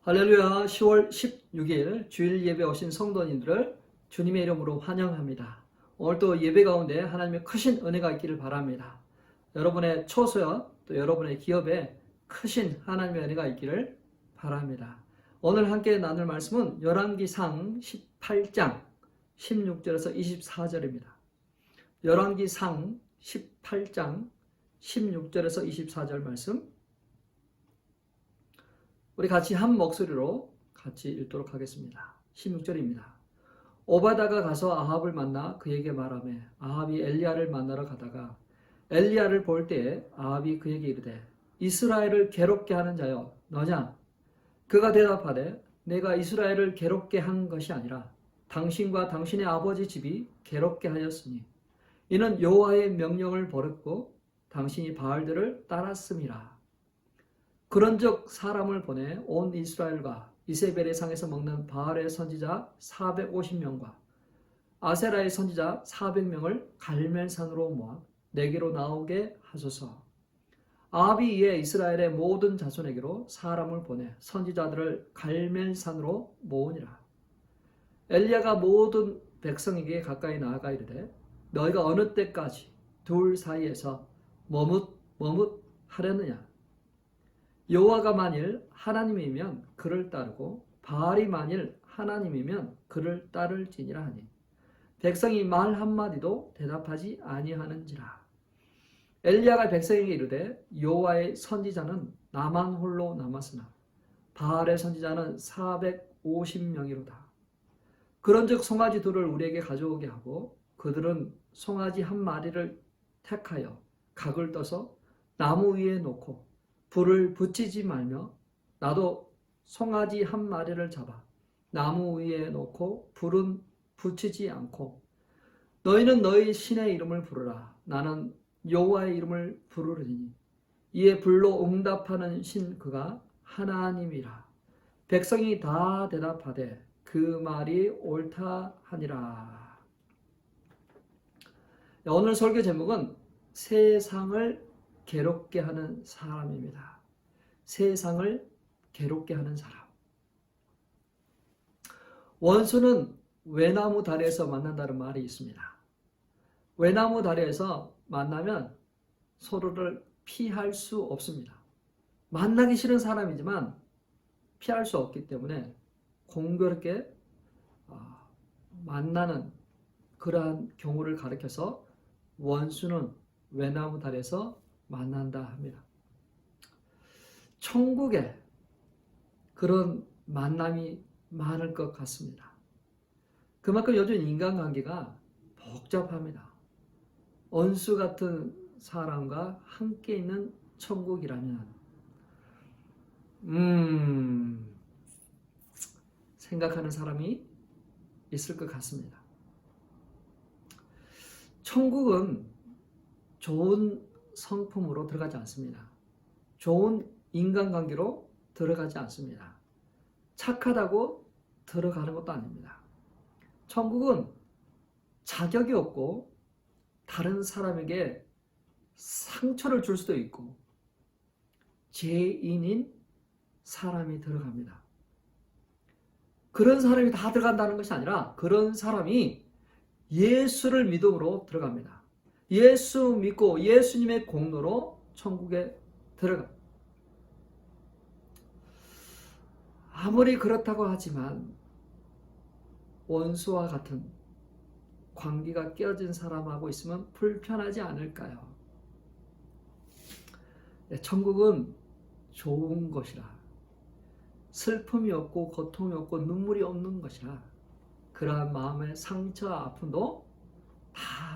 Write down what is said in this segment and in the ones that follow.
할렐루야. 10월 16일 주일 예배 오신 성도님들을 주님의 이름으로 환영합니다. 오늘 또 예배 가운데 하나님의 크신 은혜가 있기를 바랍니다. 여러분의 처소와 또 여러분의 기업에 크신 하나님의 은혜가 있기를 바랍니다. 오늘 함께 나눌 말씀은 열왕기상 18장 16절에서 24절입니다. 열왕기상 18장 16절에서 24절 말씀 우리 같이 한 목소리로 같이 읽도록 하겠습니다. 16절입니다. 오바다가 가서 아합을 만나 그에게 말하매 아합이 엘리야를 만나러 가다가 엘리야를 볼 때에 아합이 그에게 이르되 이스라엘을 괴롭게 하는 자여 너냐? 그가 대답하되 내가 이스라엘을 괴롭게 한 것이 아니라 당신과 당신의 아버지 집이 괴롭게 하였으니 이는 여호와의 명령을 버렸고 당신이 바알들을 따랐음이라. 그런즉 사람을 보내 온 이스라엘과 이세벨의 상에서 먹는 바알의 선지자 450명과 아세라의 선지자 400명을 갈멜산으로 모아 내게로 나오게 하소서. 아합이 이에 이스라엘의 모든 자손에게로 사람을 보내 선지자들을 갈멜산으로 모으니라. 엘리야가 모든 백성에게 가까이 나아가 이르되 너희가 어느 때까지 둘 사이에서 머뭇 하려느냐? 여호와가 만일 하나님이면 그를 따르고 바알이 만일 하나님이면 그를 따를지니라 하니 백성이 말 한마디도 대답하지 아니하는지라. 엘리야가 백성에게 이르되 여호와의 선지자는 나만 홀로 남았으나 바알의 선지자는 450명이로다. 그런즉 송아지 둘을 우리에게 가져오게 하고 그들은 송아지 한 마리를 택하여 각을 떠서 나무 위에 놓고 불을 붙이지 말며 나도 송아지 한 마리를 잡아 나무 위에 놓고 불은 붙이지 않고 너희는 너희 신의 이름을 부르라. 나는 여호와의 이름을 부르리니 이에 불로 응답하는 신 그가 하나님이라. 백성이 다 대답하되 그 말이 옳다 하니라. 오늘 설교 제목은 세상을 괴롭게 하는 사람입니다. 세상을 괴롭게 하는 사람. 원수는 외나무 다리에서 만난다는 말이 있습니다. 외나무 다리에서 만나면 서로를 피할 수 없습니다. 만나기 싫은 사람이지만 피할 수 없기 때문에 공교롭게 만나는 그러한 경우를 가리켜서 원수는 외나무 다리에서 만난다 합니다. 천국에 그런 만남이 많을 것 같습니다. 그만큼 요즘 인간관계가 복잡합니다. 원수 같은 사람과 함께 있는 천국이라면 생각하는 사람이 있을 것 같습니다. 천국은 좋은 성품으로 들어가지 않습니다. 좋은 인간관계로 들어가지 않습니다. 착하다고 들어가는 것도 아닙니다. 천국은 자격이 없고 다른 사람에게 상처를 줄 수도 있고 죄인인 사람이 들어갑니다. 그런 사람이 다 들어간다는 것이 아니라 그런 사람이 예수를 믿음으로 들어갑니다. 예수 믿고 예수님의 공로로 천국에 들어가. 아무리 그렇다고 하지만 원수와 같은 관계가 깨어진 사람하고 있으면 불편하지 않을까요? 천국은 좋은 것이라. 슬픔이 없고 고통이 없고 눈물이 없는 것이라. 그러한 마음의 상처와 아픔도 다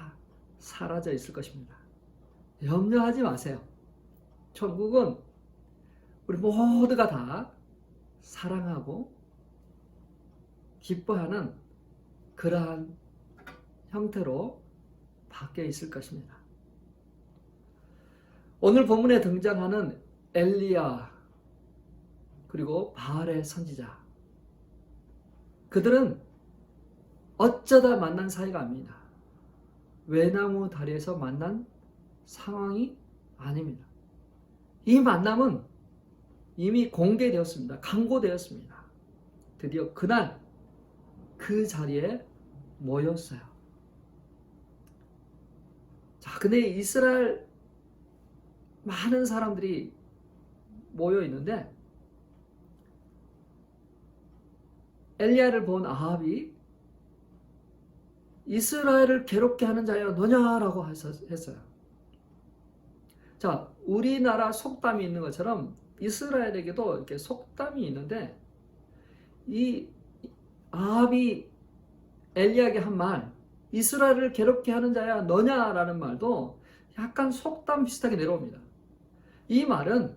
사라져 있을 것입니다. 염려하지 마세요. 천국은 우리 모두가 다 사랑하고 기뻐하는 그러한 형태로 바뀌어 있을 것입니다. 오늘 본문에 등장하는 엘리야 그리고 바알의 선지자, 그들은 어쩌다 만난 사이가 아닙니다. 외나무 다리에서 만난 상황이 아닙니다. 이 만남은 이미 공개되었습니다. 강고되었습니다. 드디어 그날 그 자리에 모였어요. 자, 근데 이스라엘 많은 사람들이 모여 있는데 엘리야를 본 아합이 이스라엘을 괴롭게 하는 자여 너냐라고 했어요. 자, 우리나라 속담이 있는 것처럼 이스라엘에게도 이렇게 속담이 있는데 이 아합이 엘리야에게 한 말, 이스라엘을 괴롭게 하는 자야 너냐라는 말도 약간 속담 비슷하게 내려옵니다. 이 말은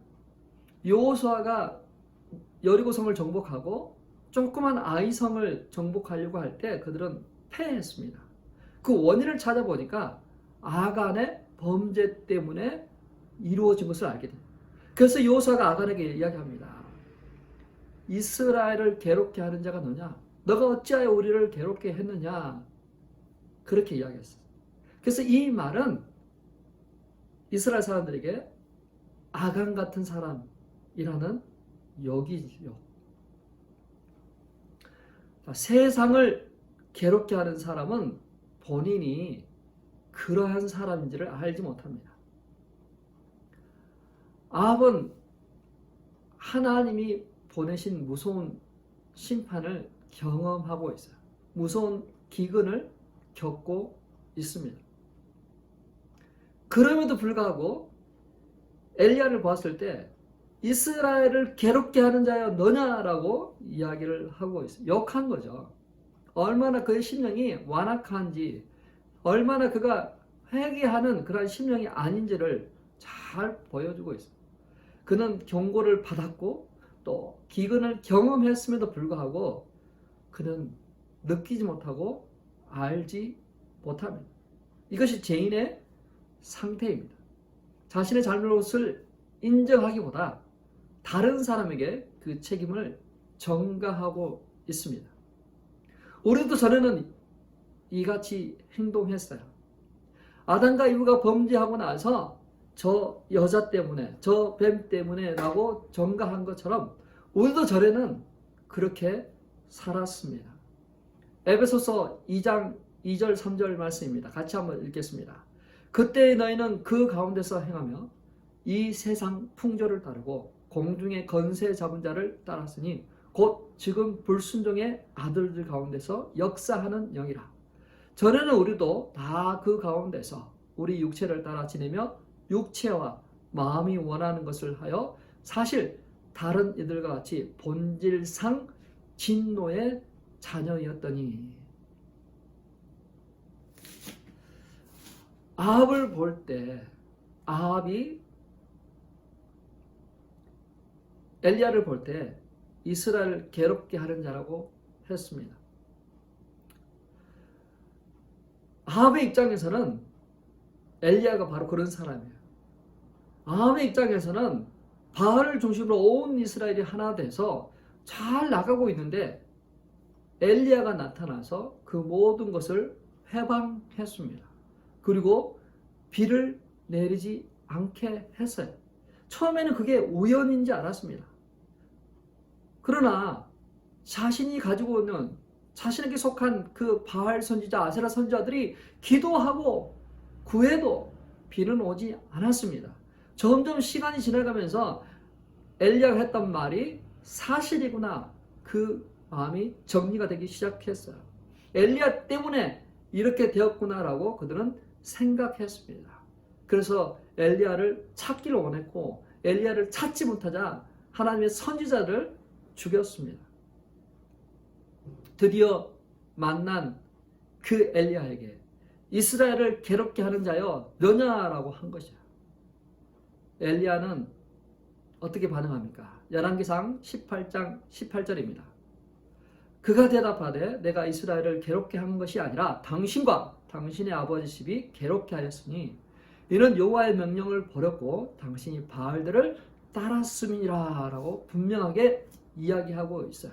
여호수아가 여리고성을 정복하고 조그만 아이성을 정복하려고 할 때 그들은 패했습니다. 그 원인을 찾아보니까 아간의 범죄 때문에 이루어진 것을 알게 됩니다. 그래서 여호수아가 아간에게 이야기합니다. 이스라엘을 괴롭게 하는 자가 너냐? 너가 어찌하여 우리를 괴롭게 했느냐? 그렇게 이야기했어요. 그래서 이 말은 이스라엘 사람들에게 아간 같은 사람이라는 역이죠. 세상을 괴롭게 하는 사람은 본인이 그러한 사람인지를 알지 못합니다. 아합은 하나님이 보내신 무서운 심판을 경험하고 있어요. 무서운 기근을 겪고 있습니다. 그럼에도 불구하고 엘리야를 보았을 때 이스라엘을 괴롭게 하는 자여 너냐라고 이야기를 하고 있어요. 욕한 거죠. 얼마나 그의 심령이 완악한지, 얼마나 그가 회개하는 그런 심령이 아닌지를 잘 보여주고 있어요. 그는 경고를 받았고 또 기근을 경험했음에도 불구하고 그는 느끼지 못하고 알지 못합니다. 이것이 죄인의 상태입니다. 자신의 잘못을 인정하기보다 다른 사람에게 그 책임을 전가하고 있습니다. 우리도 전에는 이같이 행동했어요. 아담과 이브가 범죄하고 나서 저 여자 때문에, 저 뱀 때문에 라고 전가한 것처럼 우리도 전에는 그렇게 살았습니다. 에베소서 2장 2절 3절 말씀입니다. 같이 한번 읽겠습니다. 그때 너희는 그 가운데서 행하며 이 세상 풍조를 따르고 공중의 건세 잡은 자를 따랐으니 곧 지금 불순종의 아들들 가운데서 역사하는 영이라. 전에는 우리도 다 그 가운데서 우리 육체를 따라 지내며 육체와 마음이 원하는 것을 하여 사실 다른 이들과 같이 본질상 진노의 자녀였더니. 아합을 볼 때 아합이 엘리야를 볼 때 이스라엘을 괴롭게 하는 자라고 했습니다. 아합의 입장에서는 엘리야가 바로 그런 사람이에요. 아합의 입장에서는 바알을 중심으로 온 이스라엘이 하나 돼서 잘 나가고 있는데 엘리야가 나타나서 그 모든 것을 해방했습니다. 그리고 비를 내리지 않게 했어요. 처음에는 그게 우연인지 알았습니다. 그러나 자신이 가지고 있는 자신에게 속한 그 바알 선지자, 아세라 선지자들이 기도하고 구해도 비는 오지 않았습니다. 점점 시간이 지나가면서 엘리야가 했던 말이 사실이구나, 그 마음이 정리가 되기 시작했어요. 엘리야 때문에 이렇게 되었구나라고 그들은 생각했습니다. 그래서 엘리야를 찾기를 원했고 엘리야를 찾지 못하자 하나님의 선지자를 죽였습니다. 드디어 만난 그 엘리야에게 이스라엘을 괴롭게 하는 자여 너냐라고 한 것이야. 엘리야는 어떻게 반응합니까? 열왕기상 18장 18절입니다. 그가 대답하되 내가 이스라엘을 괴롭게 한 것이 아니라 당신과 당신의 아버지 집이 괴롭게 하였으니 이는 여호와의 명령을 버렸고 당신이 바알들을 따랐음이니라 라고 분명하게 이야기하고 있어요.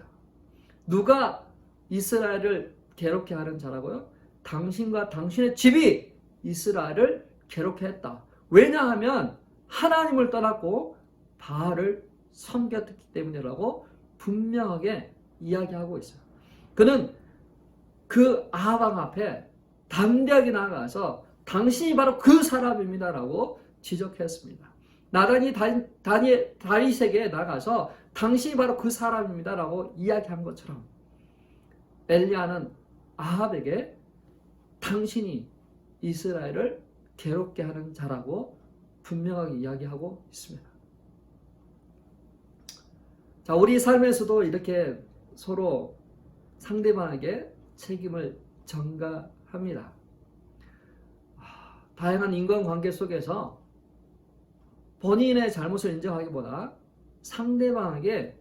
누가 이스라엘을 괴롭게 하는 자라고요? 당신과 당신의 집이 이스라엘을 괴롭게 했다. 왜냐하면 하나님을 떠났고 바알을 섬겼기 때문이라고 분명하게 이야기하고 있어요. 그는 그 아합 왕 앞에 담대하게 나아가서 당신이 바로 그 사람입니다라고 지적했습니다. 나단이 다윗에게 나가서 당신이 바로 그 사람입니다라고 이야기한 것처럼 엘리야는 아합에게 당신이 이스라엘을 괴롭게 하는 자라고 분명하게 이야기하고 있습니다. 자, 우리 삶에서도 이렇게 서로 상대방에게 책임을 전가합니다. 다양한 인간관계 속에서 본인의 잘못을 인정하기보다 상대방에게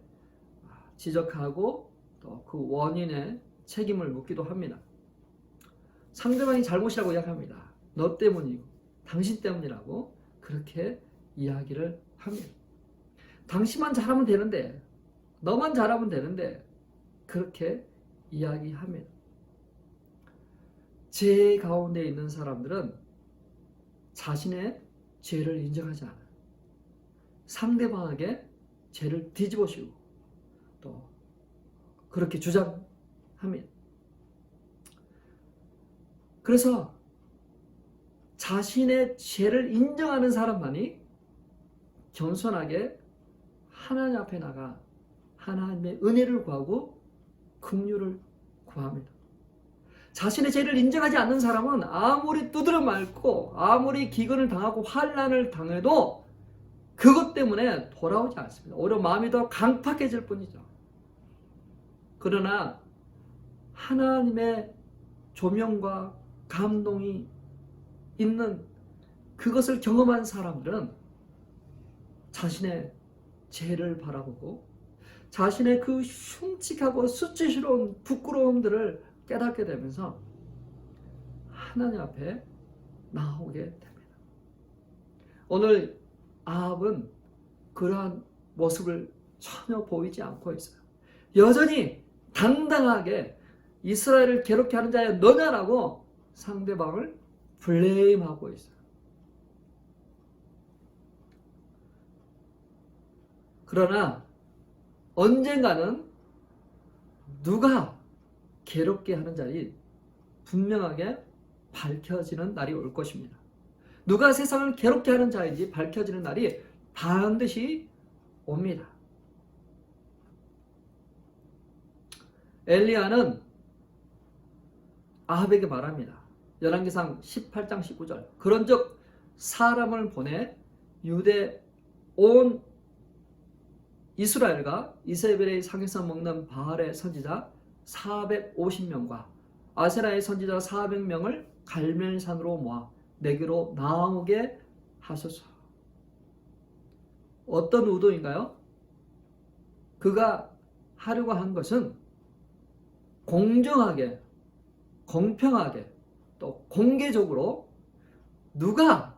지적하고 또 그 원인의 책임을 묻기도 합니다. 상대방이 잘못이라고 이야기합니다. 너 때문이고 당신 때문이라고 그렇게 이야기를 합니다. 당신만 잘하면 되는데, 너만 잘하면 되는데 그렇게 이야기합니다. 죄 가운데 있는 사람들은 자신의 죄를 인정하지 않아요. 상대방에게 죄를 뒤집어 씌우고 또 그렇게 주장합니다. 그래서 자신의 죄를 인정하는 사람만이 겸손하게 하나님 앞에 나가 하나님의 은혜를 구하고 긍휼을 구합니다. 자신의 죄를 인정하지 않는 사람은 아무리 두드려 맞고 아무리 기근을 당하고 환난을 당해도 그것 때문에 돌아오지 않습니다. 오히려 마음이 더 강팍해질 뿐이죠. 그러나 하나님의 조명과 감동이 있는 그것을 경험한 사람들은 자신의 죄를 바라보고 자신의 그 흉측하고 수치스러운 부끄러움들을 깨닫게 되면서 하나님 앞에 나오게 됩니다. 오늘 아합은 그러한 모습을 전혀 보이지 않고 있어요. 여전히 당당하게 이스라엘을 괴롭게 하는 자야 너냐라고 상대방을 블레임하고 있어요. 그러나 언젠가는 누가 괴롭게 하는 자리 분명하게 밝혀지는 날이 올 것입니다. 누가 세상을 괴롭게 하는 자인지 밝혀지는 날이 반드시 옵니다. 엘리야는 아합에게 말합니다. 열왕기상 18장 19절. 그런즉 사람을 보내 유대 온 이스라엘과 이세벨의 상에서 먹는 바알의 선지자 450명과 아세라의 선지자 400명을 갈멜산으로 모아 내게로 나오게 하소서. 어떤 의도인가요? 그가 하려고 한 것은 공정하게, 공평하게, 또 공개적으로 누가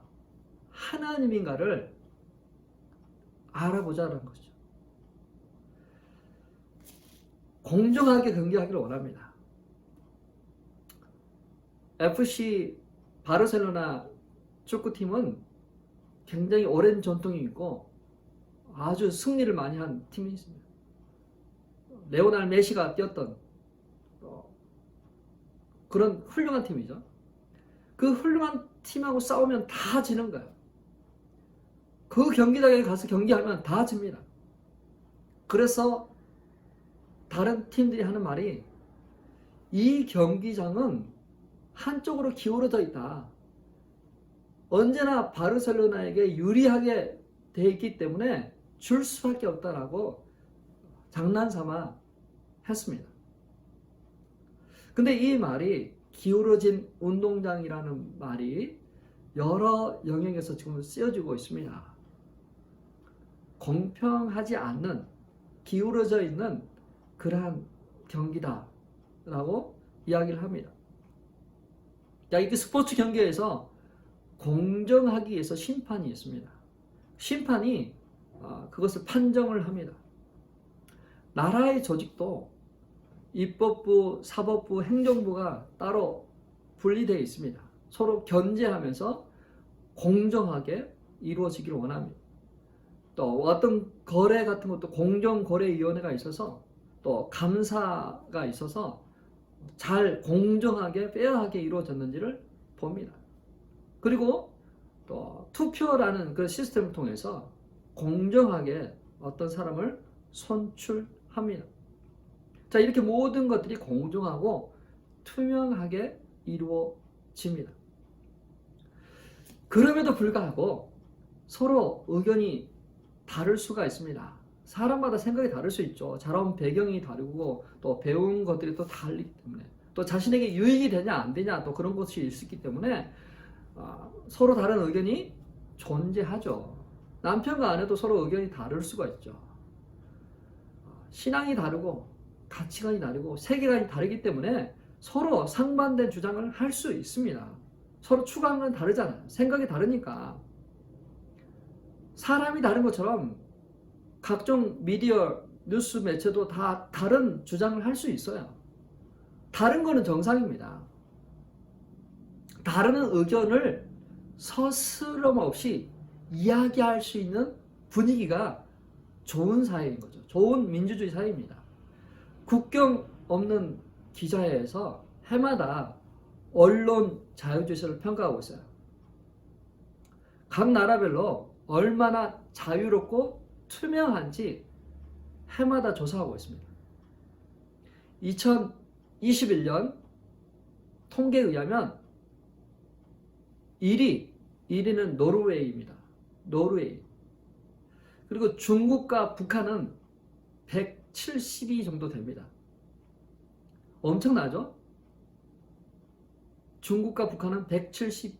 하나님인가를 알아보자는 것이죠. 공정하게 경기하기를 원합니다. FC 바르셀로나 축구팀은 굉장히 오랜 전통이 있고 아주 승리를 많이 한 팀이 있습니다. 레오날 메시가 뛰었던 그런 훌륭한 팀이죠. 그 훌륭한 팀하고 싸우면 다 지는 거예요. 그 경기장에 가서 경기하면 다 집니다. 그래서 다른 팀들이 하는 말이 이 경기장은 한쪽으로 기울어져 있다. 언제나 바르셀로나에게 유리하게 돼 있기 때문에 줄 수밖에 없다라고 장난삼아 했습니다. 근데 이 말이 기울어진 운동장이라는 말이 여러 영역에서 지금 쓰여지고 있습니다. 공평하지 않는 기울어져 있는 그러한 경기다라고 이야기를 합니다. 이 스포츠 경기에서 공정하기 위해서 심판이 있습니다. 심판이 그것을 판정을 합니다. 나라의 조직도 입법부, 사법부, 행정부가 따로 분리되어 있습니다. 서로 견제하면서 공정하게 이루어지기를 원합니다. 또 어떤 거래 같은 것도 공정거래위원회가 있어서 또 감사가 있어서 잘 공정하게 페어하게 이루어졌는지를 봅니다. 그리고 또 투표라는 그 시스템을 통해서 공정하게 어떤 사람을 선출합니다. 자, 이렇게 모든 것들이 공정하고 투명하게 이루어집니다. 그럼에도 불구하고 서로 의견이 다를 수가 있습니다. 사람마다 생각이 다를 수 있죠. 자라온 배경이 다르고 또 배운 것들이 또 다르기 때문에 또 자신에게 유익이 되냐 안 되냐 또 그런 것이 있기 때문에 서로 다른 의견이 존재하죠. 남편과 아내도 서로 의견이 다를 수가 있죠. 신앙이 다르고 가치관이 다르고 세계관이 다르기 때문에 서로 상반된 주장을 할 수 있습니다. 서로 추구하는 건 다르잖아요. 생각이 다르니까. 사람이 다른 것처럼 각종 미디어, 뉴스 매체도 다 다른 주장을 할 수 있어요. 다른 거는 정상입니다. 다른 의견을 서스럼 없이 이야기할 수 있는 분위기가 좋은 사회인 거죠. 좋은 민주주의 사회입니다. 국경 없는 기자회에서 해마다 언론 자유주의를 평가하고 있어요. 각 나라별로 얼마나 자유롭고 투명한지 해마다 조사하고 있습니다. 2021년 통계에 의하면 1위는 노르웨이입니다. 노르웨이. 그리고 중국과 북한은 170위 정도 됩니다. 엄청나죠? 중국과 북한은 170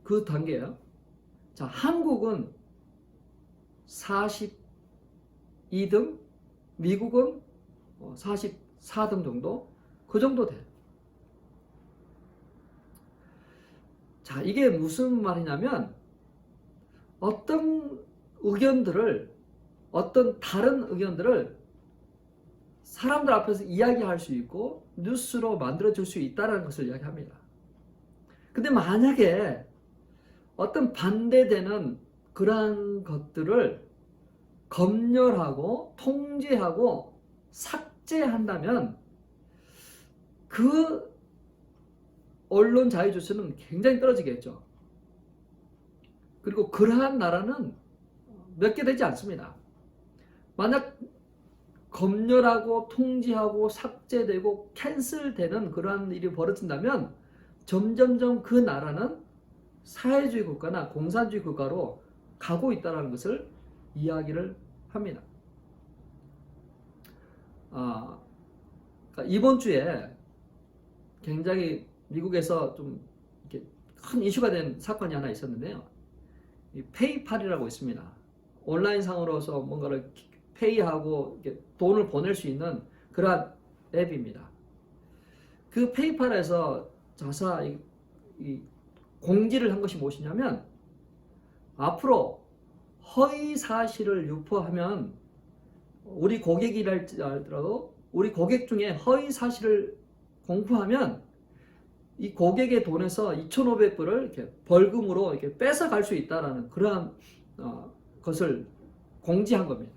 그 단계예요. 자, 한국은 42등, 미국은 44등 정도, 그 정도 돼요. 자, 이게 무슨 말이냐면 어떤 다른 의견들을 사람들 앞에서 이야기할 수 있고 뉴스로 만들어줄 수 있다는 것을 이야기합니다. 근데 만약에 어떤 반대되는 그러한 것들을 검열하고 통제하고 삭제한다면 그 언론 자유주의는 굉장히 떨어지겠죠. 그리고 그러한 나라는 몇 개 되지 않습니다. 만약 검열하고 통제하고 삭제되고 캔슬되는 그러한 일이 벌어진다면 점점점 그 나라는 사회주의 국가나 공산주의 국가로 가고 있다는 것을 이야기를 합니다. 그러니까 이번 주에 굉장히 미국에서 좀 이렇게 큰 이슈가 된 사건이 하나 있었는데요. 이 페이팔이라고 있습니다. 온라인상으로서 뭔가를 페이하고 돈을 보낼 수 있는 그러한 앱입니다. 그 페이팔에서 이 공지를 한 것이 무엇이냐면 앞으로 허위 사실을 유포하면 우리 고객이랄지라도 우리 고객 중에 허위 사실을 공포하면 이 고객의 돈에서 2,500불을 이렇게 벌금으로 이렇게 뺏어갈 수 있다라는 그러한 것을 공지한 겁니다.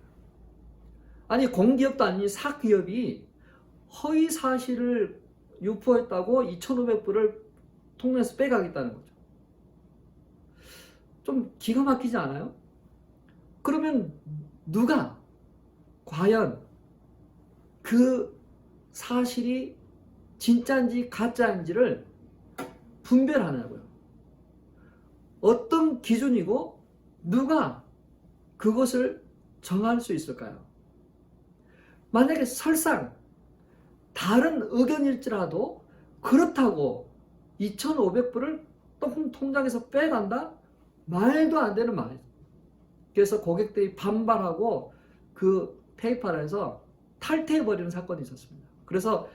아니 공기업도 아닌 사기업이 허위 사실을 유포했다고 2,500불을 통해서 빼가겠다는 거죠. 좀 기가 막히지 않아요? 그러면 누가 과연 그 사실이 진짜인지 가짜인지를 분별하냐고요. 어떤 기준이고 누가 그것을 정할 수 있을까요? 만약에 설상 다른 의견일지라도 그렇다고 2,500불을 통장에서 빼간다? 말도 안 되는 말이죠. 그래서 고객들이 반발하고 그 페이팔에서 탈퇴해버리는 사건이 있었습니다. 그래서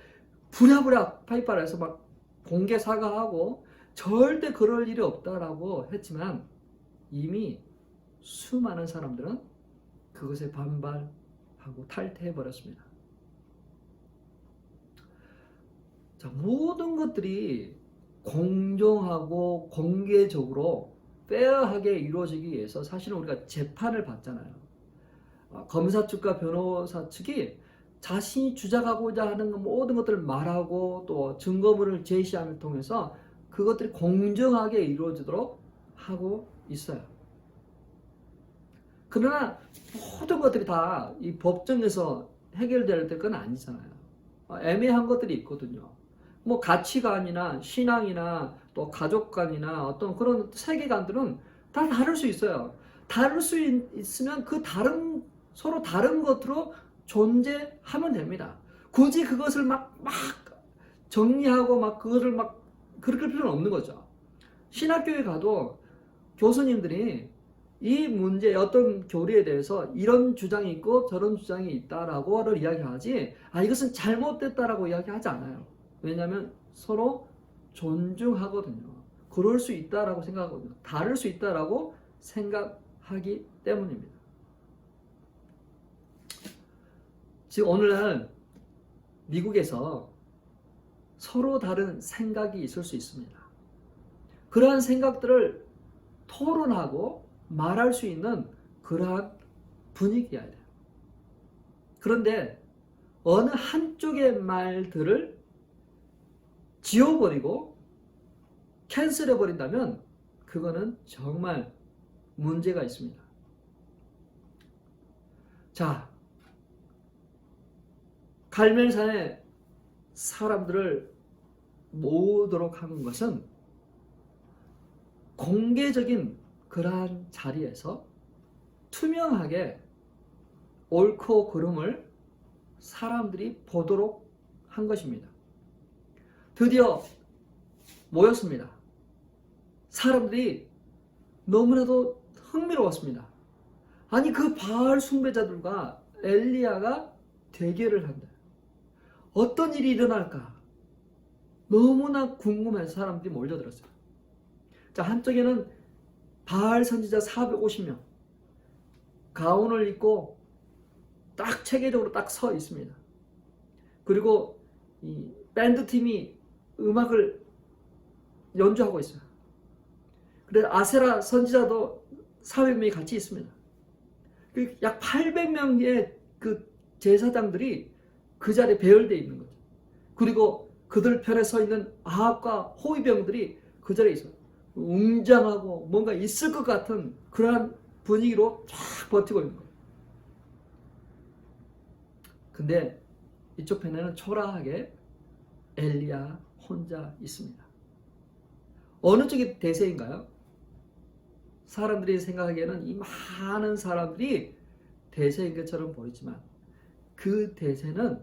부랴부랴 페이팔에서 막 공개 사과하고 절대 그럴 일이 없다라고 했지만 이미 수많은 사람들은 그것에 반발하고 탈퇴해버렸습니다. 자, 모든 것들이 공정하고 공개적으로 페어하게 이루어지기 위해서 사실은 우리가 재판을 받잖아요. 검사 측과 변호사 측이 자신이 주장하고자 하는 모든 것들을 말하고 또 증거물을 제시함을 통해서 그것들이 공정하게 이루어지도록 하고 있어요. 그러나 모든 것들이 다 이 법정에서 해결될 건 아니잖아요. 애매한 것들이 있거든요. 뭐 가치관이나 신앙이나 또 가족관이나 어떤 그런 세계관들은 다 다를 수 있어요. 다를 수 있으면 그 서로 다른 것으로 존재하면 됩니다. 굳이 그것을 막 정리하고 그것을 그럴 필요는 없는 거죠. 신학교에 가도 교수님들이 이 문제 어떤 교리에 대해서 이런 주장이 있고 저런 주장이 있다라고를 이야기하지 이것은 잘못됐다라고 이야기하지 않아요. 왜냐하면 서로 존중하거든요. 그럴 수 있다라고 생각하거든요. 다를 수 있다라고 생각하기 때문입니다. 지금 오늘날 미국에서 서로 다른 생각이 있을 수 있습니다. 그러한 생각들을 토론하고 말할 수 있는 그러한 분위기여야 돼요. 그런데 어느 한쪽의 말들을 지워버리고 캔슬해버린다면 그거는 정말 문제가 있습니다. 자, 갈멜산에 사람들을 모으도록 하는 것은 공개적인 그러한 자리에서 투명하게 옳고 그름을 사람들이 보도록 한 것입니다. 드디어 모였습니다. 사람들이 너무나도 흥미로웠습니다. 아니 그 바알 숭배자들과 엘리야가 대결을 한다. 어떤 일이 일어날까? 너무나 궁금해서 사람들이 몰려들었어요. 자, 한쪽에는 바알 선지자 450명 가운을 입고 딱 체계적으로 딱 서 있습니다. 그리고 이 밴드팀이 음악을 연주하고 있어요. 그래서 아세라 선지자도 400명이 같이 있습니다. 약 800명의 그 제사장들이 그 자리에 배열되어 있는 거죠. 그리고 그들 편에 서 있는 아합과 호위병들이 그 자리에 있어요. 웅장하고 뭔가 있을 것 같은 그러한 분위기로 쫙 버티고 있는 거예요. 근데 이쪽 편에는 초라하게 엘리야 혼자 있습니다. 어느 쪽이 대세인가요? 사람들이 생각하기에는 이 많은 사람들이 대세인 것처럼 보이지만 그 대세는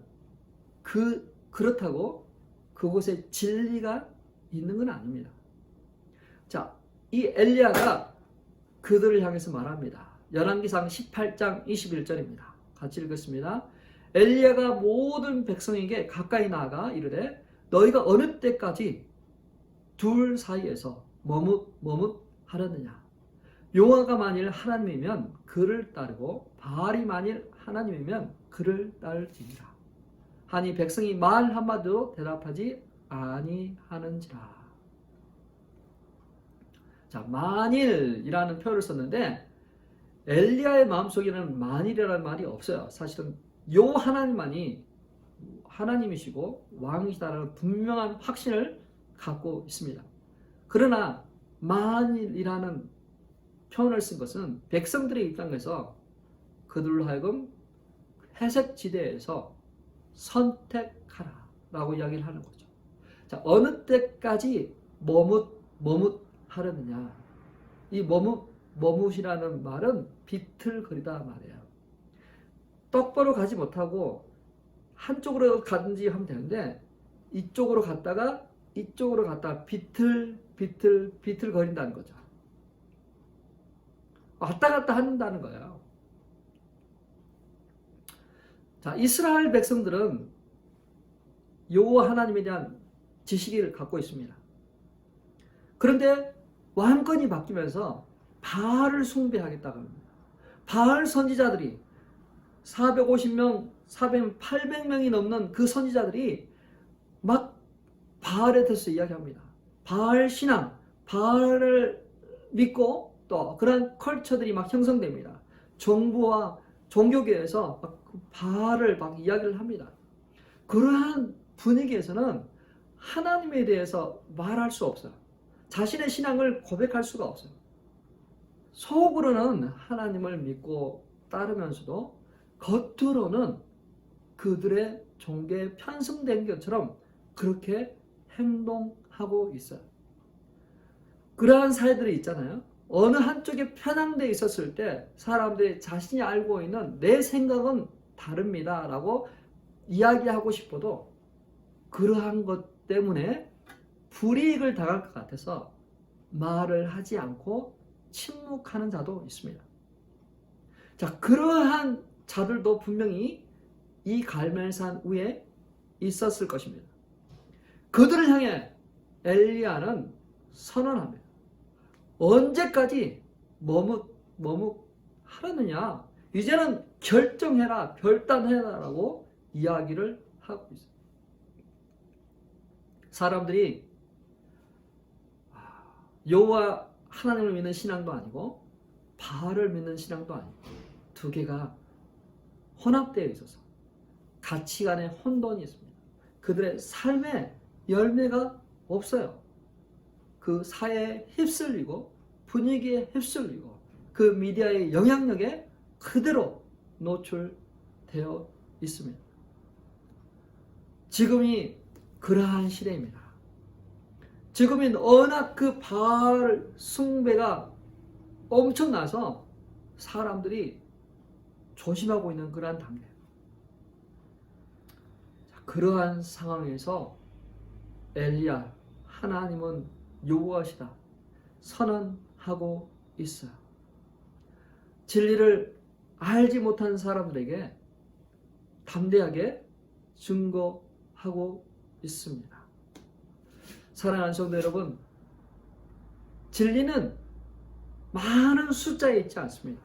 그렇다고 그곳에 진리가 있는 건 아닙니다. 자, 이 엘리야가 그들을 향해서 말합니다. 열왕기상 18장 21절입니다. 같이 읽겠습니다. 엘리야가 모든 백성에게 가까이 나아가 이르되 너희가 어느 때까지 둘 사이에서 머뭇하려느냐. 여호와가 만일 하나님이면 그를 따르고 바알이 만일 하나님이면 그를 따를지니라. 하니 백성이 말 한마디도 대답하지 아니하는지라. 자, 만일이라는 표현을 썼는데 엘리야의 마음속에는 만일이라는 말이 없어요. 사실은 요 하나님만이 하나님이시고 왕이시다라는 분명한 확신을 갖고 있습니다. 그러나 만일이라는 표현을 쓴 것은 백성들의 입장에서 그들로 하여금 회색 지대에서 선택하라 라고 이야기를 하는 거죠. 자, 어느 때까지 머뭇하려느냐. 이 머뭇이라는 말은 비틀거리다 말이에요. 똑바로 가지 못하고 한쪽으로 가든지 하면 되는데 이쪽으로 갔다가 비틀거린다는 거죠. 왔다 갔다 한다는 거예요. 자, 이스라엘 백성들은 여호와 하나님에 대한 지식을 갖고 있습니다. 그런데 왕권이 바뀌면서 바알을 숭배하겠다고 합니다. 바알 선지자들이 450명, 800명이 넘는 그 선지자들이 막 바알에 대해서 이야기합니다. 바알 신앙, 바알을 믿고 또 그런 컬처들이 막 형성됩니다. 정부와 종교계에서 막 바알을 막 이야기를 합니다. 그러한 분위기에서는 하나님에 대해서 말할 수 없어요. 자신의 신앙을 고백할 수가 없어요. 속으로는 하나님을 믿고 따르면서도 겉으로는 그들의 종교에 편승된 것처럼 그렇게 행동하고 있어요. 그러한 사회들이 있잖아요. 어느 한쪽에 편향되어 있었을 때 사람들이 자신이 알고 있는 내 생각은 다릅니다 라고 이야기하고 싶어도 그러한 것 때문에 불이익을 당할 것 같아서 말을 하지 않고 침묵하는 자도 있습니다. 자, 그러한 자들도 분명히 이 갈멜산 위에 있었을 것입니다. 그들을 향해 엘리야는 선언합니다. 언제까지 머뭇하느냐? 이제는 결정해라, 결단해라라고 이야기를 하고 있어요. 사람들이 여호와 하나님을 믿는 신앙도 아니고 바알을 믿는 신앙도 아니고 두 개가 혼합되어 있어서 가치관의 혼돈이 있습니다. 그들의 삶에 열매가 없어요. 그 사회에 휩쓸리고 분위기에 휩쓸리고 그 미디어의 영향력에 그대로 노출되어 있습니다. 지금이 그러한 시대입니다. 지금은 워낙 그 바알 숭배가 엄청나서 사람들이 조심하고 있는 그러한 단계예요. 그러한 상황에서 엘리야, 하나님은 여호와시다 선언하고 있어요. 진리를 알지 못한 사람들에게 담대하게 증거하고 있습니다. 사랑하는 성도 여러분, 진리는 많은 숫자에 있지 않습니다.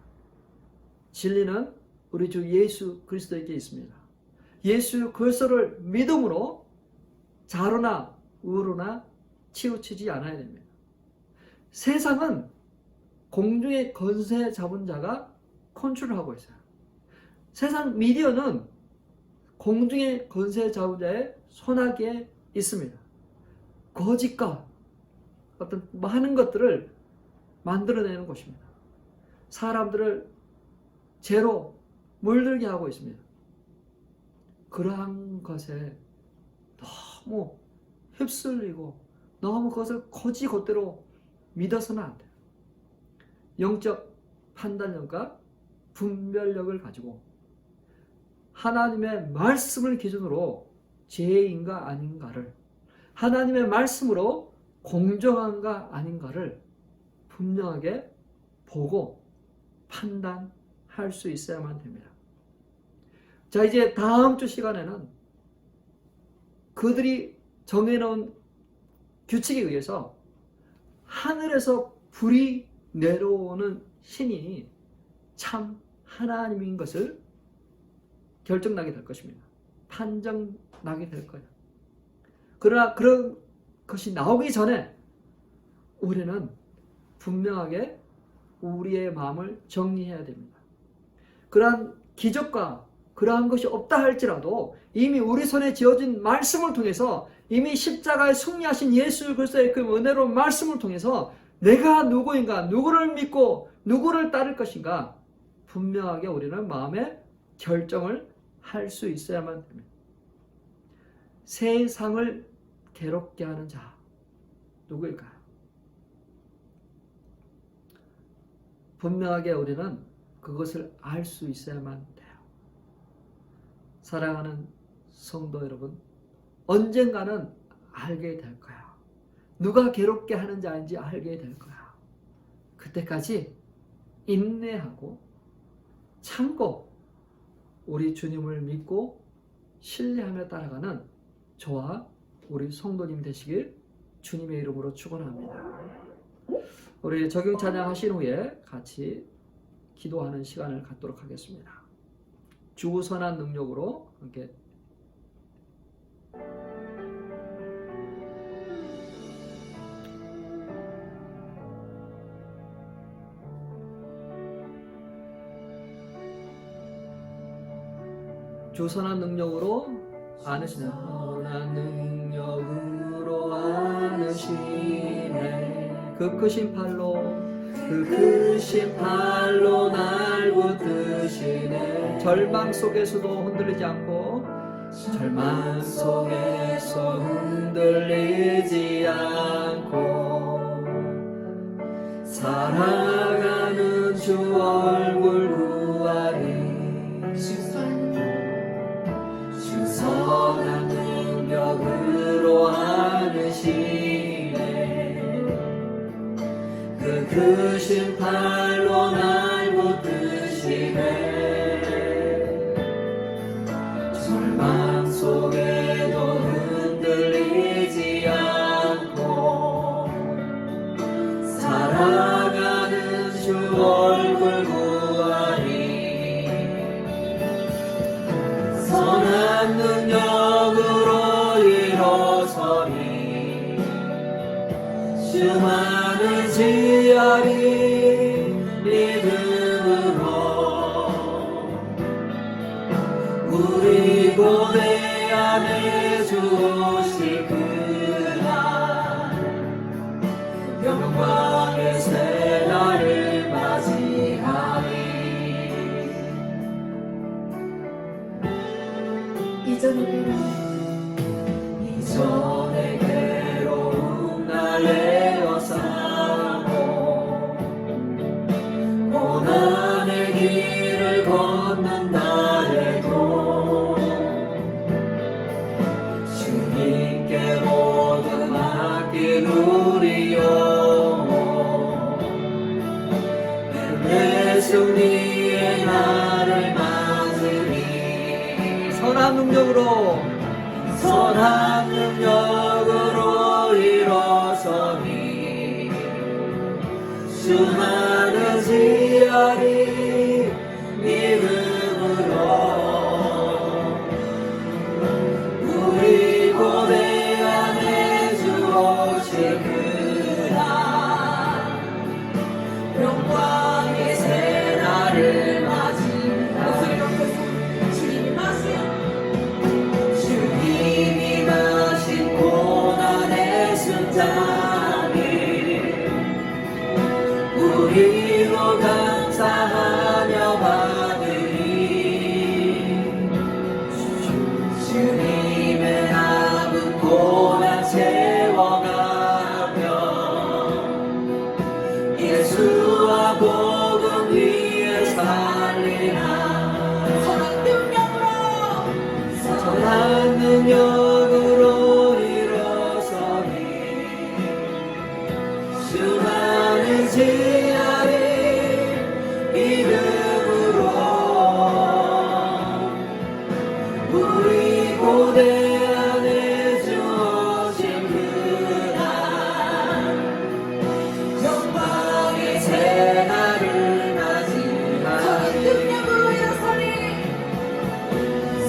진리는 우리 주 예수 그리스도에게 있습니다. 예수 그리스도를 믿음으로 좌로나 우로나 치우치지 않아야 됩니다. 세상은 공중의 권세 잡은 자가 컨트롤하고 있어요. 세상 미디어는 공중의 권세 잡은 자의 손아귀에 있습니다. 거짓과 어떤 많은 것들을 만들어내는 것입니다. 사람들을 죄로 물들게 하고 있습니다. 그러한 것에 너무 휩쓸리고 너무 그것을 거짓대로 믿어서는 안 돼요. 영적 판단력과 분별력을 가지고 하나님의 말씀을 기준으로 죄인가 아닌가를, 하나님의 말씀으로 공정한가 아닌가를 분명하게 보고 판단할 수 있어야만 됩니다. 자, 이제 다음 주 시간에는 그들이 정해놓은 규칙에 의해서 하늘에서 불이 내려오는 신이 참 하나님인 것을 결정나게 될 것입니다. 판정나게 될 거예요. 그러나 그런 것이 나오기 전에 우리는 분명하게 우리의 마음을 정리해야 됩니다. 그러한 기적과 그러한 것이 없다 할지라도 이미 우리 손에 지어진 말씀을 통해서, 이미 십자가에 승리하신 예수 그리스도의 그 은혜로운 말씀을 통해서 내가 누구인가, 누구를 믿고 누구를 따를 것인가 분명하게 우리는 마음에 결정을 할 수 있어야만 됩니다. 세상을 괴롭게 하는 자 누구일까요? 분명하게 우리는 그것을 알 수 있어야만 돼요. 사랑하는 성도 여러분, 언젠가는 알게 될 거야. 누가 괴롭게 하는 자인지 알게 될 거야. 그때까지 인내하고 참고 우리 주님을 믿고 신뢰하며 따라가는 저와 우리 성도님 되시길 주님의 이름으로 축원합니다. 우리 적용 찬양 하신 후에 같이 기도하는 시간을 갖도록 하겠습니다. 주 선한 능력으로 함께 주 선한 능력으로 안으시네. 선한 능력으로 안으시네. 그 크신 팔로 날 붙드시네. 절망 속에서도 흔들리지 않고 살아가는 주 얼굴 구하리. 주 선한 능력으로 안으시네. 그 크신 팔로 날 붙드시네. 절망 속에도 흔들리지 않고 살아가는 주 얼굴 구하리. 선한 능력으로 일어서리. 주만을 지하리. 믿음으로 우리 고대 안에 주 오실 그날 영광의 새날을 맞이하리. 이전의 괴로움 날 에워싸고 고난의 길을 걷는다 해도 주님께 모두 맡긴 우리 영혼 내 승리의 날을 맞으리. 선한 능력으로 일어서니 주만을 지하리. 믿음으로 우리 고대 안에 주 오실 그날 영광의 새날을 주님이 마신 고난의 승자를 우리로 감사하며 받으리. 주님의 남은 고난 채워가며 예수와 복음 위에 살리라. 선한 능력으로 일어서니 주만을 지하리. 믿음으로 우리 고대 안에 주 오신 그날 영광의 새날을 맞이하리.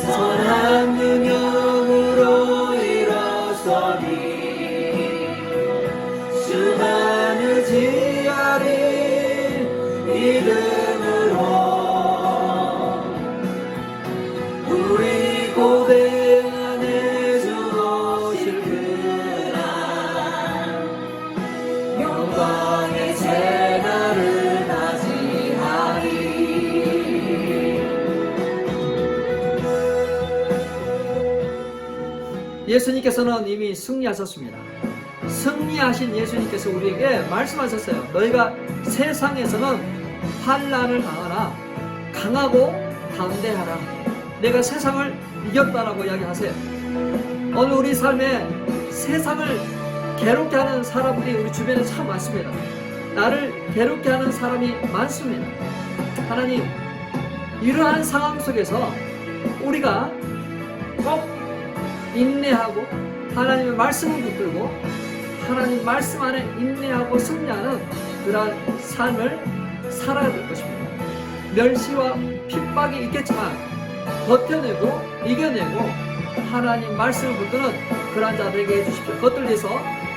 선한 능력으로 일어서니 주만을 지하리. 믿음으로 우리 고대 안에 주 오실 그날 영광의 새날을 맞이하리. 예수님께서는 이미 승리하셨습니다. 승리하신 예수님께서 우리에게 말씀하셨어요. 너희가 세상에서는 환난을 당하나 강하고 담대하라. 내가 세상을 이겼다라고 이야기하세요. 오늘 우리 삶에 세상을 괴롭게 하는 사람들이 우리 주변에 참 많습니다. 나를 괴롭게 하는 사람이 많습니다. 하나님, 이러한 상황 속에서 우리가 꼭 인내하고 하나님의 말씀을 붙들고 하나님 말씀 안에 인내하고 승리하는 그러한 삶을 살아야 될 것입니다. 멸시와 핍박이 있겠지만 버텨내고 이겨내고 하나님 말씀을 붙드는 그러한 자들에게 해주십시오. 그것들 위해서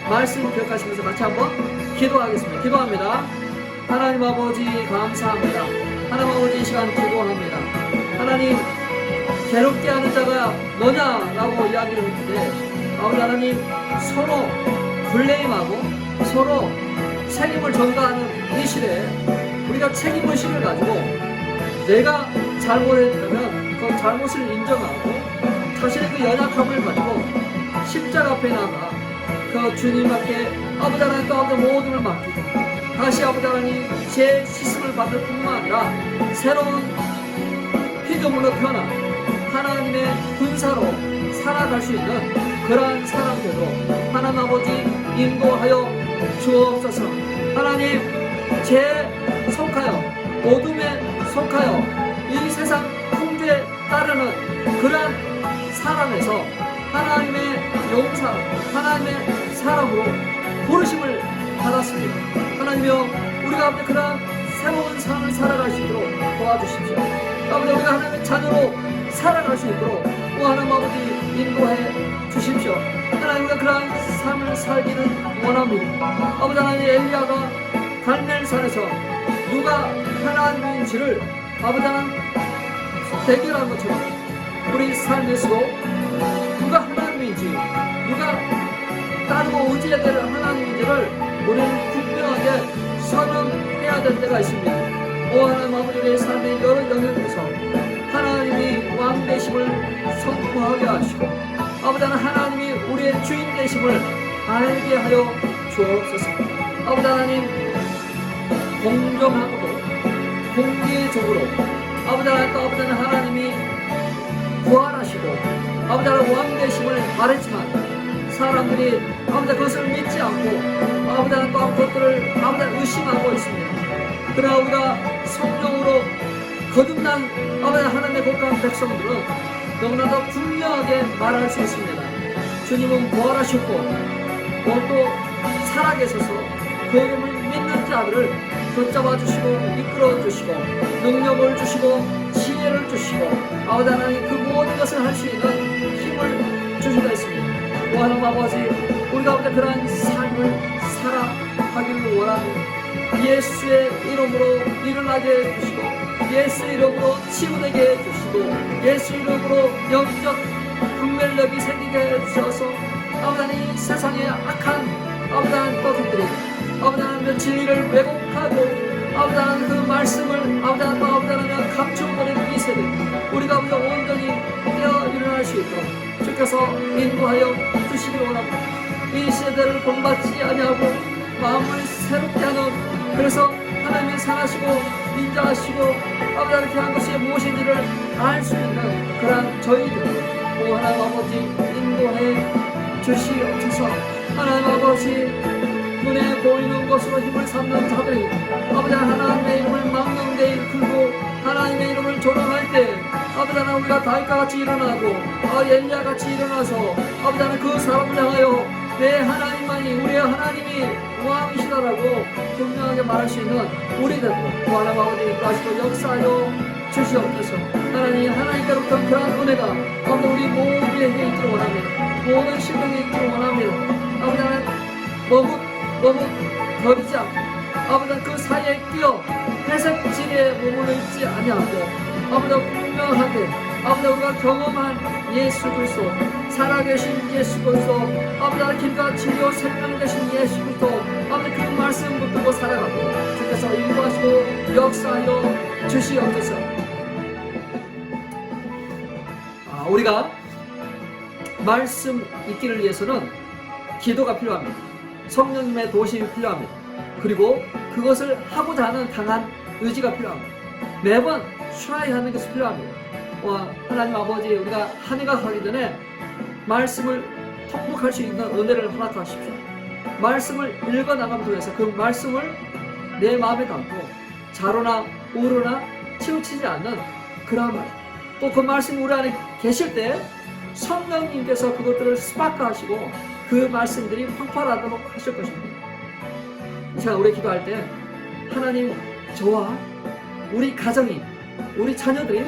말씀 기억하시면서 같이 한번 기도하겠습니다. 기도합니다. 하나님 아버지 감사합니다. 하나님 아버지 이 시간 기도합니다. 하나님 괴롭게 하는 자가 너냐라고 이야기를 했는데, 아버지 하나님, 서로 블레임하고 서로 책임을 전가하는 이 시대에 우리가 책임의식을 가지고 내가 잘못했다면 그 잘못을 인정하고 자신의 그 연약함을 가지고 십자가 앞에 나가 그 주님 앞에 아버지 하나님 가운데 모든 걸 맡기고 다시 아버지 하나님 제 씻음을 받을 뿐만 아니라 새로운 피조물로 태어나 하나님의 군사로 살아갈 수 있는 그러한 사람들로 하나님 아버지 인도하여 주옵소서. 하나님, 죄에 속하여 어둠에 속하여 이 세상 풍조에 따르는 그러한 사람에서 하나님의 용사, 하나님의 사람으로 부르심을 받았습니다. 하나님이여, 우리가 앞에 그러한 새로운 삶을 살아갈 수 있도록 도와주십시오. 아버지, 우리가 하나님의 자녀로 살아갈 수 있도록 하나님 아버지 인도해 주십시오. 하나님, 우리가 그러한 삶을 살기를 원합니다. 아버지 하나님, 엘리야가 갈멜산에서 누가 하나님인지를 아버지 하나님 대결한 것처럼 우리 삶에서도 누가 하나님인지, 누가 따르고 의지해야 될 하나님인지를 우리는 분명하게 선언해야 될 때가 있습니다. 오 하나님 아버지, 우리의 삶의 여러 영역에서 하나님이 왕 되심을 선포하게 하시고 아버지 하나님이 우리의 주인 되심을 알게 하여 주옵소서. 아버지 하나님, 공정하고도 공개적으로 아버지 하나님이 부활하시고 아버지 하나님 왕 되심을 말했지만 사람들이 아버지 그것을 믿지 않고 아버지 하나님 또 그것들을 아버지 의심하고 있습니다. 그러나 우리가 성령으로 거듭난 아버지 하나님의 복한 백성들은 너무나도 분명하게 말할 수 있습니다. 주님은 부활하셨고 또 살아계셔서 그 이름을 믿는 자들을 붙잡아 주시고 이끌어 주시고 능력을 주시고 지혜를 주시고 아버지 하나님 그 모든 것을 할 수 있는 힘을 주시고 있습니다. 오 하나님 아버지, 우리가 아버지 그러한 삶을 살아가기를 원합니다. 예수의 이름으로 일어나게 해주시고 예수 이름으로 치유되게 해주시고 예수 이름으로 영적 분별력이 생기게 해주셔서 아버지 하나님 세상의 악한 아버지 하나님 것들이 아버지 하나님 진리를 왜곡하고 아버지 하나님 그 말씀을 아버지 하나님 감춰버리는 이 세대 우리가 아버지 온전히 깨어 일어날 수 있도록 주께서 인도하여 주시기 원합니다. 이 세대를 본받지 아니하고 마음을 새롭게 하는, 그래서 하나님이 사랑하시고 인자하시고 아버지 하나님 한 것이 무엇인지를 알 수 있는 그러한 저희들 오 하나님 아버지 인도해 주시옵소서. 하나님 아버지, 눈에 보이는 것으로 힘을 삼는 자들이 아버지 하나님의 이름을 막는 데 이끌고 하나님의 이름을 조롱할 때 아버지 하나님 우리가 다윗과 같이 일어나고 엘리야 같이 일어나서 아버지 하나님 그 사람을 향하여 내 하나님만이 우리의 하나님이 왕이시다라고 분명하게 말할 수 있는 우리들 하나님 아버지 다시도 역사하여 주시옵소서. 하나님께로부터 그러한 은혜가 아버지 우리 모두에게 있기를 원합니다. 모든 신령에 있기를 원합니다. 아버지 하나님 너무 버리지 않고 아버지 그 사이에 끼어 회색 지대에 머물러 있지 아니하고 아버지 분명하게 아버지 우리가 경험한 예수 그리스도 살아계신 예수 그리스도 아버지 길과 진리와 생명 되신 예수 그리스도 아버지 그 말씀 붙들고 살아가고 주께서 인도하시고 역사하여 주시옵소서. 우리가 말씀 있기를 위해서는 기도가 필요합니다. 성령님의 도심이 필요합니다. 그리고 그것을 하고자 하는 강한 의지가 필요합니다. 매번 트라이하는 것이 필요합니다. 하나님 아버지, 우리가 한 해가 가기 전에 말씀을 통독할 수 있는 은혜를 허락하십시오. 말씀을 읽어나가면 통해서 그 말씀을 내 마음에 담고 자로나 우로나 치우치지 않는 그러한 말, 또 그 말씀이 우리 안에 계실 때 성령님께서 그것들을 스파크하시고 그 말씀들이 폭발하도록 하실 것입니다. 이 시간 우리 기도할 때 하나님, 저와 우리 가정이, 우리 자녀들이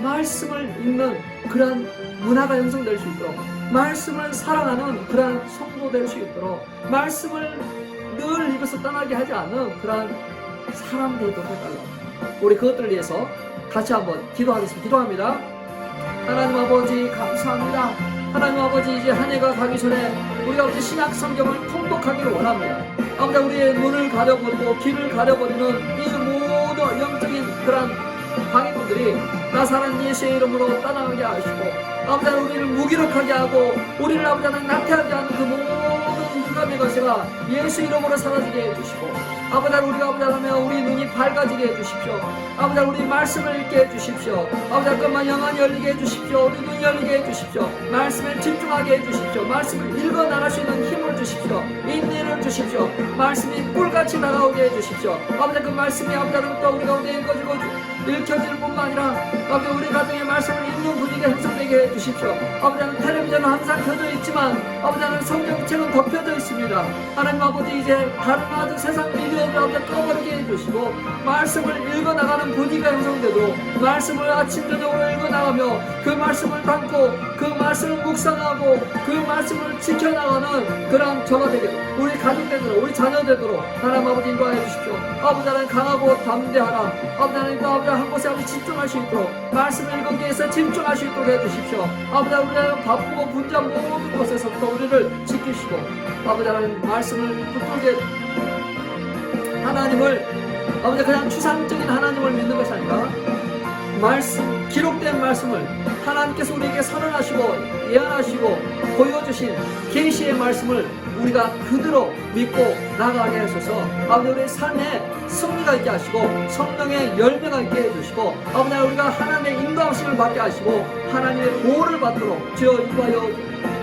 말씀을 읽는 그러한 문화가 형성될 수 있도록, 말씀을 사랑하는 그러한 성도 될 수 있도록, 말씀을 늘 입에서 떠나게 하지 않는 그러한 사람 되도록 해달라고. 우리 그것들을 위해서 같이 한번 기도하겠습니다. 기도합니다. 하나님 아버지 감사합니다. 하나님 아버지 이제 한 해가 가기 전에 우리가 우리 신약 성경을 통독하기를 원합니다. 아버지 우리의 눈을 가려버리고 귀를 가려버리는 이 모든 영적인 그런 방해꾼들이 나사렛 예수의 이름으로 떠나게 하시고 아버지 우리를 무기력하게 하고 우리를 아버지 나태하게 하는 그 모든 흑암의 것이가 예수 이름으로 사라지게 해주시고 아버지 우리가 아버지 하면 우리 눈이 밝아지게 해주십시오. 아버지 우리 말씀을 읽게 해주십시오. 아버지 그만 영안이 열리게 해주십시오. 우리 눈이 열리게 해주십시오. 말씀에 집중하게 해주십시오. 말씀을 읽어 나갈 수 있는 힘을 주십시오. 인내를 주십시오. 말씀이 꿀같이 다가오게 해주십시오. 아버지 그 말씀이 아버지 또 우리 가운데 읽혀질 뿐만 아니라 아버지 우리 가정의 말씀을 읽는 분위기가 형성되게 해주십시오. 아버지는 텔레비전은 항상 켜져 있지만 아버지는 성경책은 덮여져 있습니다. 하나님 아버지 이제 다른 아주 세상 미디어를 아버지 꺼버리게 해주시고 말씀을 읽어나가는 분위기가 형성되도록 말씀을 아침 저녁으로 읽어나가며 그 말씀을 담고 그 말씀을 묵상하고 그 말씀을 지켜나가는 그런 저가 되게 우리 가족 되도록 우리 자녀 되도록 하나님 아버지 인도하여 주십시오. 아버지 하나님 강하고 담대하라. 아버지 하나님 또 아버지 한 곳에 아버지 집중할 수 있도록 말씀을 읽기 위해서 집중할 수 있도록 해주십시오. 아버지 우리가 바쁘고 분주한 모든 곳에서부터 우리를 지키시고 아버지 하나님 말씀을 붙들게 하나님을 아버지 그냥 추상적인 하나님을 믿는 것이 아니라 말씀 기록된 말씀을 하나님께서 우리에게 선언하시고 예언하시고 보여주신 계시의 말씀을 우리가 그대로 믿고 나가게 하셔서 아버지 우리의 삶에 승리가 있게 하시고 성령의 열매가 있게 해주시고 아버지 우리가 하나님의 인도하심을 받게 하시고 하나님의 보호를 받도록 주여 인도하여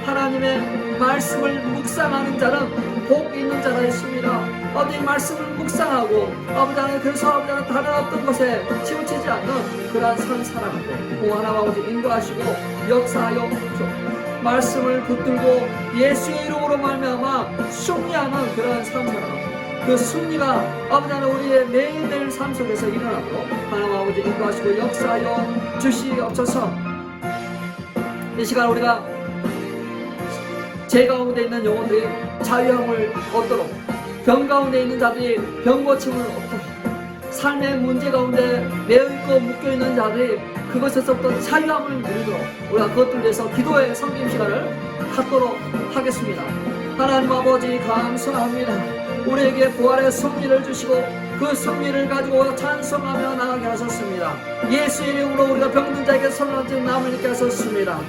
하나님의 말씀을 묵상하는 자는 복 있는 자라 했습니다. 아버지 말씀을 묵상하고 아버지 하나님 그래서 아버지 하나님 다른 어떤 것에 치우치지 않는 그러한 삶 살아가고 하나님 아버지 인도하시고 역사하여 말씀을 붙들고 예수의 이름으로 말미암아 승리하는 그러한 삶 살아가고 그 승리가 아버지 하나님 우리의 매일매일 삶 속에서 일어나도록 하나님 아버지 인도하시고 역사하여 주시옵소서. 이 시간 우리가 죄 가운데 있는 영혼들이 자유함을 얻도록 병 가운데 있는 자들이 병 고침을 얻도록 삶의 문제 가운데 매여있고 묶여있는 자들이 그것에서부터 자유함을 누리도록 우리가 그것들 위해서 기도의 섬김 시간을 갖도록 하겠습니다. 하나님 아버지 감사합니다. 우리에게 부활의 승리를 주시고 그 승리를 가지고 찬송하며 나가게 하셨습니다. 예수의 이름으로 우리가 병든 자에게 선언하신 남을 있게 하셨습니다.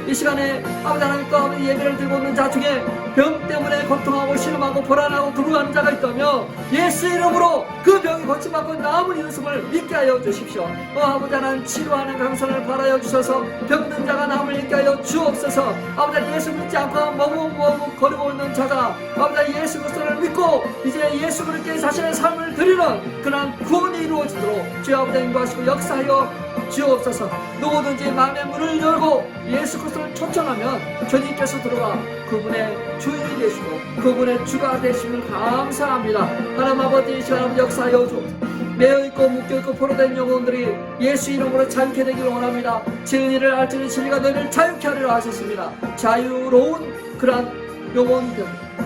이 시간에 아버지 하나님 또 아버지 예배를 드리고 있는 자 중에 병 때문에 고통하고 신음하고 불안하고 두려워하는 자가 있다며 예수의 이름으로 그 병이 고침받고 남은 이웃을 믿게 하여 주십시오. 아버지 하나님 치료하는 강선을 바라여 주셔서 병든 자가 남을 있게 하여 주옵소서. 아버지 예수 믿지 않고 머뭇머뭇 거리고 있는 자가 아버지 예수 그리스도를 믿고 이제 예수 그리스도께 자신의 삶을 드리는 그런 구원이 이루어지도록 주여 아버지 인도하시고 역사하여 주옵소서. 누구든지 마음의 문을 열고 예수 그리스도를 초청하면 주님께서 들어가 그분의 주인이 되시고 그분의 주가 되심을 감사합니다. 하나님 아버지 이 시간 역사하여 주옵소서. 매여있고 묶여있고 포로된 영혼들이 예수 이름으로 자유케 되기를 원합니다. 진리를 알지니 진리가 너희를 자유케 하리라 하셨습니다. 자유로운 그러한 영혼들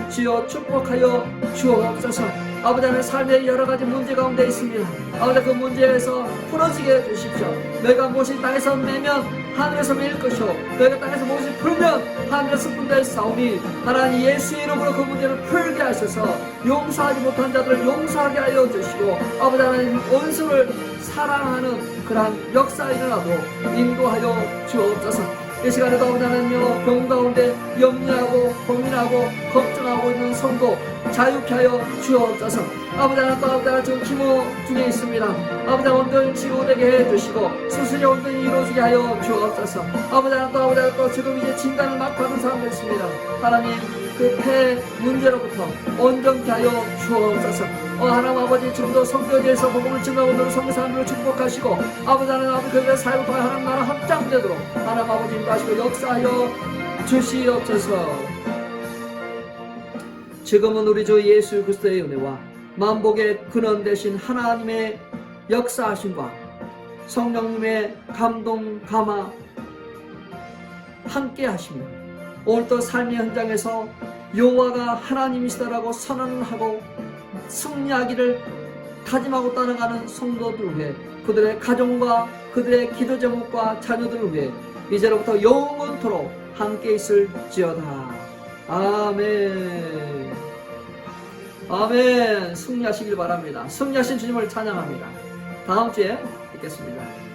주여 축복하여 주옵소서. 아버지 하나님 삶의 여러가지 문제 가운데 있습니다. 아버지 그 문제에서 풀어지게 해주십시오. 너희가 무엇이 땅에서 매면 하늘에서 매일 것이요 너희가 땅에서 무엇이 풀면 하늘에서 분다의 싸움이 하나님 예수의 이름으로 그 문제를 풀게 하셔서 용서하지 못한 자들을 용서하게 하여 주시고 아버지 하나님 원수를 사랑하는 그러한 역사가 일어나도록 인도하여 주옵소서. 이 시간에도 아버지 하나님여 병 가운데 염려하고 고민하고 걱정하고 있는 성도 자유케 하여 주옵소서. 아버지 하나님 또 아버지 하나님 지금 기모 중에 있습니다. 아버지 하나님 온전히 치유되게 해주시고 수술이 온전히 이루어지게 하여 주옵소서. 아버지 하나님 또 아버지 하나님 또 지금 이제 진단을 막 받은 사람도 있습니다. 하나님 그 폐 문제로부터 온전케 하여 주옵소서. 하나님 아버지 지금도 성교제에서 복음을 증거하고 있는 성교 사람들을 축복하시고 아버지 하나님 아버지 그들의 사역을 통해 하나님 나라 확장되도록 하나님 아버지 인도하시고 역사하여 주시옵소서. 지금은 우리 주 예수 그리스도의 은혜와 만복의 근원 되신 하나님의 역사하심과 성령님의 감동 감화 함께 하시며 오늘도 삶의 현장에서 여호와가 하나님이시다라고 선언하고 승리하기를 다짐하고 따라가는 성도들을 위해 그들의 가정과 그들의 기도 제목과 자녀들을 위해 이제로부터 영원토록 함께 있을지어다. 아멘. 아멘. 승리하시길 바랍니다. 승리하신 주님을 찬양합니다. 다음 주에 뵙겠습니다.